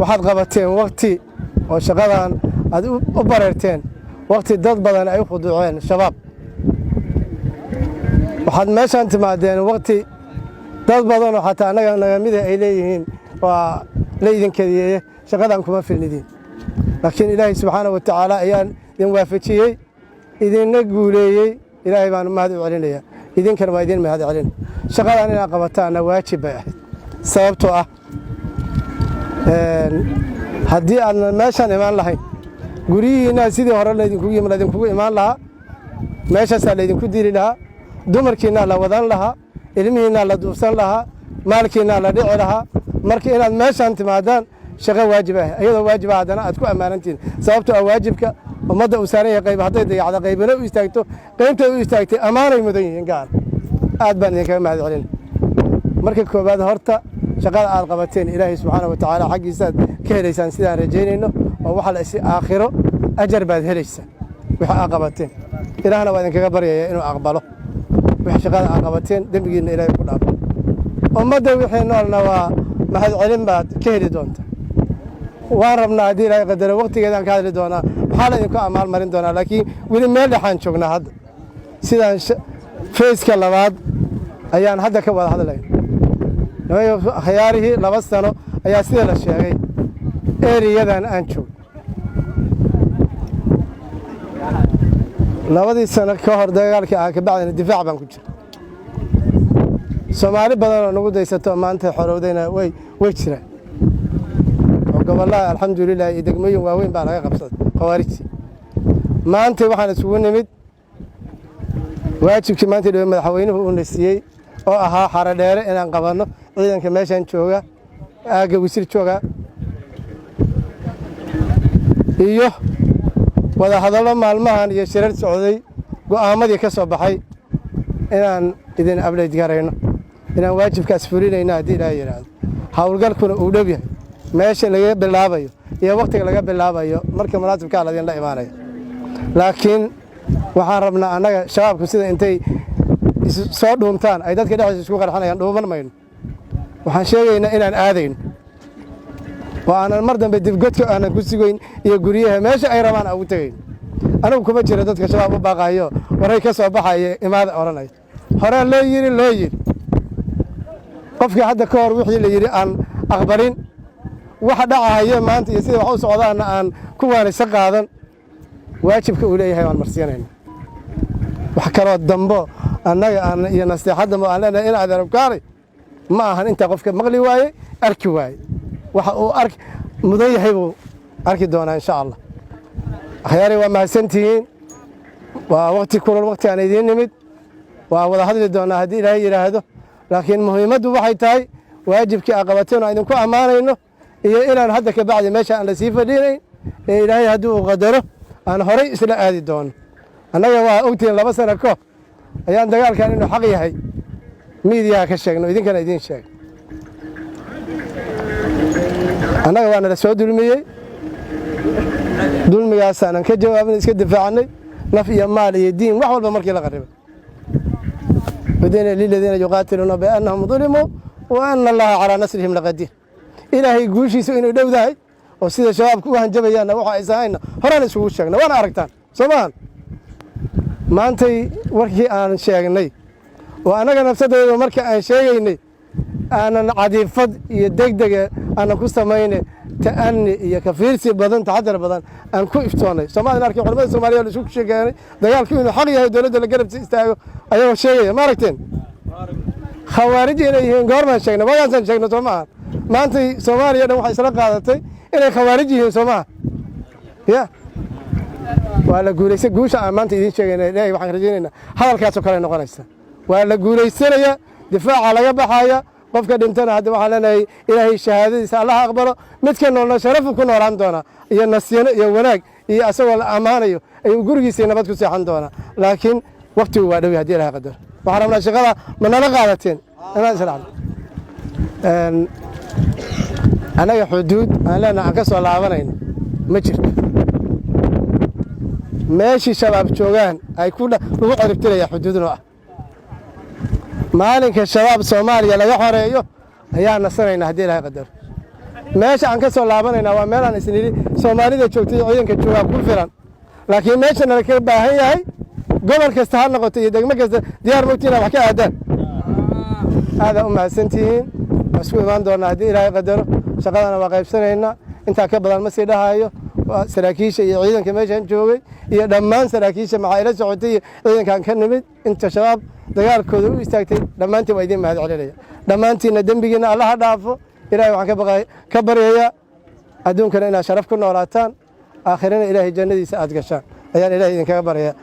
waxaad qabateen waqti oo shaqadan aad u bareerteen waqti dad badan ay u khuduuceen shabaab waxaad meeshaan timaadeen waqti dad badan oo xataa annaga nagamida ay leeyihiin waa laydin kadiyeeye shaqadan kuma filnidiin laakiin ilaahay subxaana wa tacaala ayaan idin waafajiyey idinna guuleeyey ilaahay baan mahad u celinayaa idinkana waa idin mahad celin shaqadan inaad qabataanna waajib bay ahayd sababtoo ah haddii aadna meeshaan imaan lahayn guryihiinna sidii hore laydinkugu imaan lahaa meeshaasaa laydinku dili lahaa dumarkiinna la wadan lahaa ilmihiinna la duubsan lahaa maalkiinna la dhici lahaa marka inaad meeshaan timaadaan shaqo waajib ah iyadoo waajib ah haddana aad ku ammaanantihiin sababtoo ah waajibka ummadda uu saaran yahay qayb hadday dayacda qaybina u istaagto qaybtay u istaagtay ammaanay mudan yihiin gaar aad baan idinkaga mahad celin marka koowaad horta shaqada aad qabateen ilaahay subxaana wa tacaala xaggiisaaad ka helaysaan sidaan rajaynayno oo waxa la isi aakhiro ajar baad helaysaa wixii aad qabateen ilaahna waa idinkaga baryaya inuu aqbalo wixii shaqada aad qabateen dembigiinna ilaahay ku dhaafo ummadda wixii noolna waa mahad celin baad ka heli doontaa waan rabnaa haddii ilaahay qadaro waqtigeedaan ka hadli doonaa waxaa la idinku amaal marin doonaa laakiin weli meel dhexaan joognaa hadda sidaan feyska labaad ayaan hadda ka wada hadlayna khiyaarihii 2 sano ayaa sida la sheegay eriyadan aan joog 2 sano ka hor dagaalkii aan ka bacdina difaac baan ku jira Soomaali badan oo nagu daysato maanta xorowdayna way jiraan gobollada alxamdulillaah iyo degmooyin waaweyn baa laga qabsaday khawaarijtii maanta waxaan isugu nimid waajibkii maanta madaxweynuhu uu nasiyey oo ahaa xaro dheere inaan qabanno ciidanka meeshaan jooga aaga wasiir jooga iyo wada hadallo maalmahan iyo shirar socday go'aamadii ka soo baxay inaan idin ableyd garayno inaan waajibkaas fulinayna haddii ilaahay yidhaahdo howlgalkuna uu dhow yahay meesha laga bilaabayo iyo waqtiga laga bilaabayo marka munaasibkaa la idinla imaanaya laakiin waxaan rabnaa annaga shabaabku sida intay soo dhuuntaan ay dadka dhexdiisa isku qarxanayaan dhuuman mayno waxaan sheegaynaa inaan aadayno oo aanan mar dambe dibgodka aanan ku sugayn iyo guryaha meesha ay rabaan aan ugu tegayn anigu kuma jiro dadka shabaab u baaqayo waray ka soo baxaya imaada odhanaya horaan loo yidhi qofkii hadda ka hor wixii la yidhi aan aqbalin waxa dhacahaye maanta iyo sida wax u socdaana aan ku waanaysa qaadan waajibka uu leeyahay waan marsiinayna wax kaloo dambo annaga iyo nasteexadda aan leenahay in aad arabkaaray ma ahan intaa qofka maqli waaye arki waaye waxa uu mudan yahay buu arki doonaa insha allah akhyaari waa mahadsantihiin waa waqti kulul waqti aan idiin nimid waa wada hadli doonaa haddii ilaahay yidhaahdo laakiin muhiimaddu waxay tahay waajibkii aad qabateen oo idinku ammaanayno iyo inaan hadda ka bacdi meesha aan la sii fadhiinayn ee ilaahay haddii uu qadaro aan horay isla aadi doono annaga waa ogtihiin 2 sano ka hor ayaan dagaalkan inuu xaq yahay miidiyaha ka sheegno idinkana idiin sheeg annaga waa nala soo dulmiyey dulmigaasaanan ka jawaabnay iska difaacnay naf iyo maal iyo diin wax walba markii la qarribay ودين للذين يقاتلون بأنهم ظلموا وأن الله على نصرهم لقدير إلهي قوشيسو إنه دو ذاي وسيدة شباب كوهن جبيانا وحا إساهينا هران اسوه الشيخنا وانا أركتان سبحان ما أنتي وركي آن شيخني وأنا نفسده ومركي آن شيخني أنا عديفد يدقدق أنا كستميني تأني يا كفيرسي بدن تعدل بدن أن كو إفتوني سمعنا نركي علماء الصومالية اللي شوك شيخاني دقال كينو حقي هاي دولة اللي قرب تستاهو أيوه شيء ما ركتين خوارج إليهم قرما شيخنا ما ينسى شيخنا سمعنا ما أنت صوماليا لو حيصير قاعدتي إلى خوارجهم سمعنا يا ولا قوليس قوش ما أنت يدين شيخنا لا يوحنا رجينا هذا الكاس وكلنا نقرأسه ولا قوليس يا دفاع على جبهة qofka dhintana hadda waxa leenahay ilaahay shahaadadiisa Allah aqbalo midkan oo sharaf ku noolaan doona iyo nasiino iyo wanaag iyo asagoo la amaanayo ay gurigiisa nabad ku seexan doona laakiin waqtigu waa dhow hadii ilaahay qadar waxaan rabnaa shaqada ma nala qaadateen ana islaam anaga xuduud aan leenahay ka soo laabanayno ma jirto meeshii shabaab joogaan ay ku lagu ciribtiraya xuduudna maalinka shabaab Soomaaliya laga xoreeyo ayaan nasanaynaa haddii Ilaahay qadaro meesha aan ka soo laabanaynaa waa meel aan isniidi Soomaalida joogtay ciidanka jooga ku filan laakiin meeshan la ka baahan yahay gobol kasta ha noqoto iyo degmo kasta diyaar moogtiina wax ka aadaan aada u mahadsantihiin isku imaan doonaa haddii Ilaahay qadaro shaqadana waa qaybsanaynaa inta ka badan ma sii dhahayo saraakiisha iyo ciidanka meeshan joogay iyo dhammaan saraakiisha maxayla socotay ciidankan ka nimid inta shabaab dagaalkooda u istaagtay dhammaantiin waa idin mahad celinaya dhammaantiina dambigiina Allah dhaafo Ilaahay waxaan ka baryayaa adduunkana inaad sharaf ku noolaataan aakhirana Ilaahay jannadiisa aad gashaan ayaan Ilaahay idinkaga baryayaa